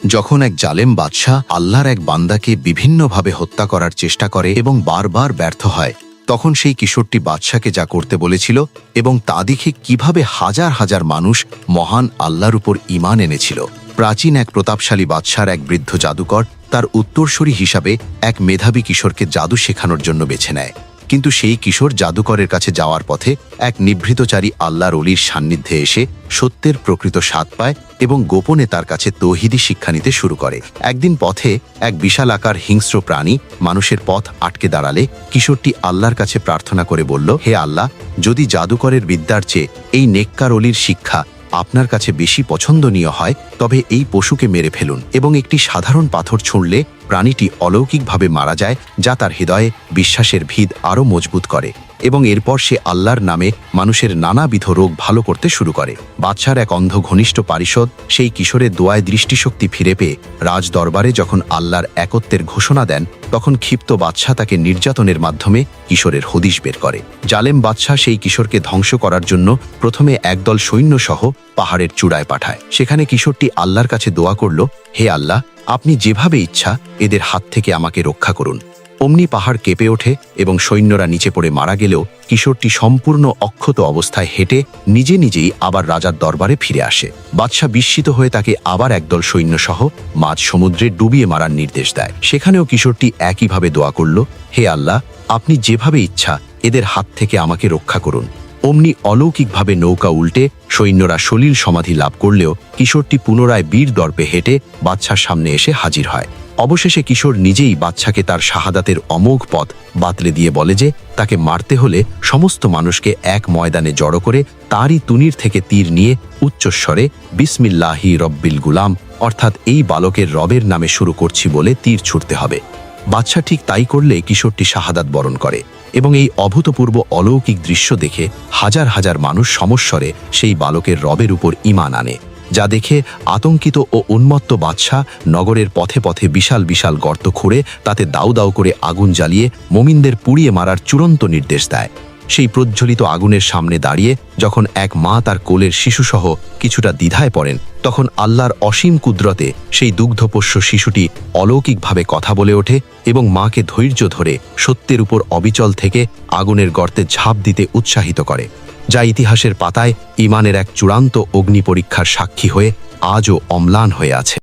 যখন এক জালেম বাদশাহ আল্লাহর এক বান্দাকে বিভিন্নভাবে হত্যা করার চেষ্টা করে এবং বারবার ব্যর্থ হয়, তখন সেই কিশোরটি বাদশাকে যা করতে বলেছিল এবং তা দেখে কিভাবে হাজার হাজার মানুষ মহান আল্লাহর উপর ঈমান এনেছিল। প্রাচীন এক প্রতাপশালী বাদশার এক বৃদ্ধ জাদুকর তার উত্তরসূরি হিসাবে এক মেধাবী কিশোরকে জাদু শেখানোর জন্য বেছে নেয়। কিন্তু সেই কিশোর জাদুকরের কাছে যাওয়ার পথে এক নিভৃতচারী আল্লাহর অলির সান্নিধ্যে এসে সত্যের প্রকৃত স্বাদ পায় এবং গোপনে তার কাছে তৌহিদি শিক্ষা নিতে শুরু করে। একদিন পথে এক বিশালাকার হিংস্র প্রাণী মানুষের পথ আটকে দাঁড়ালে কিশোরটি আল্লাহর কাছে প্রার্থনা করে বলল, হে আল্লাহ, যদি জাদুকরের বিদ্যার চেয়ে এই নেককার অলির শিক্ষা আপনার কাছে বেশি পছন্দনীয় হয়, তবে এই পশুকে মেরে ফেলুন এবং একটি সাধারণ পাথর ছুঁড়লে প্রাণীটি অলৌকিকভাবে মারা যায়, যা তার হৃদয়ে বিশ্বাসের ভিত আরও মজবুত করে এবং এরপর সে আল্লাহর নামে মানুষের নানাবিধ রোগ ভালো করতে শুরু করে। বাদশার এক অন্ধ ঘনিষ্ঠ পারিষদ সেই কিশোরের দোয়ায় দৃষ্টিশক্তি ফিরে পেয়ে রাজ দরবারে যখন আল্লাহর একত্বের ঘোষণা দেন, তখন ক্ষিপ্ত বাদশাহ তাকে নির্যাতনের মাধ্যমে কিশোরের হদিশ বের করে। জালেম বাদশাহ সেই কিশোরকে ধ্বংস করার জন্য প্রথমে একদল সৈন্যসহ পাহাড়ের চূড়ায় পাঠায়। সেখানে কিশোরটি আল্লাহর কাছে দোয়া করল, হে আল্লাহ, আপনি যেভাবে ইচ্ছা এদের হাত থেকে আমাকে রক্ষা করুন। অমনি পাহাড় কেঁপে ওঠে এবং সৈন্যরা নিচে পড়ে মারা গেলেও কিশোরটি সম্পূর্ণ অক্ষত অবস্থায় হেঁটে নিজে নিজেই আবার রাজার দরবারে ফিরে আসে। বাদশাহ বিস্মিত হয়ে তাকে আবার একদল সৈন্যসহ মাঝ সমুদ্রে ডুবিয়ে মারার নির্দেশ দেয়। সেখানেও কিশোরটি একইভাবে দোয়া করল, হে আল্লাহ, আপনি যেভাবে ইচ্ছা এদের হাত থেকে আমাকে রক্ষা করুন। অমনি অলৌকিকভাবে নৌকা উল্টে সৈন্যরা সলিল সমাধি লাভ করলেও কিশোরটি পুনরায় বীর দর্পে হেঁটে বাদশার সামনে এসে হাজির হয়। অবশেষে কিশোর নিজেই বাদশাকে তার শাহাদাতের অমোঘ পথ বাতলে দিয়ে বলে যে তাকে মারতে হলে সমস্ত মানুষকে এক ময়দানে জড়ো করে তারই তুনির থেকে তীর নিয়ে উচ্চস্বরে বিসমিল্লাহি রব্বিল গুলাম, অর্থাৎ এই বালকের রবের নামে শুরু করছি বলে তীর ছুটতে হবে। বাদশা ঠিক তাই করলে কিশোরটি শাহাদাত বরণ করে এবং এই অভূতপূর্ব অলৌকিক দৃশ্য দেখে হাজার হাজার মানুষ সমস্বরে সেই বালকের রবের উপর ঈমান আনে, যা দেখে আতঙ্কিত ও উন্মত্ত বাদশাহ নগরের পথে পথে বিশাল বিশাল গর্ত খুঁড়ে তাতে দাউ দাউ করে আগুন জ্বালিয়ে মুমিনদের পুড়িয়ে মারার চূড়ান্ত নির্দেশ দেয়। সেই প্রজ্বলিত আগুনের সামনে দাঁড়িয়ে যখন এক মা তার কোলের শিশুসহ কিছুটা দ্বিধায় পড়েন, তখন আল্লাহর অসীম কুদরতে সেই দুগ্ধপোষ্য শিশুটি অলৌকিকভাবে কথা বলে ওঠে এবং মাকে ধৈর্য ধরে সত্যের উপর অবিচল থেকে আগুনের গর্তে ঝাঁপ দিতে উৎসাহিত করে, যা ইতিহাসের পাতায় ঈমানের এক চূড়ান্ত অগ্নি পরীক্ষার সাক্ষী হয়ে আজও অম্লান হয়ে আছে।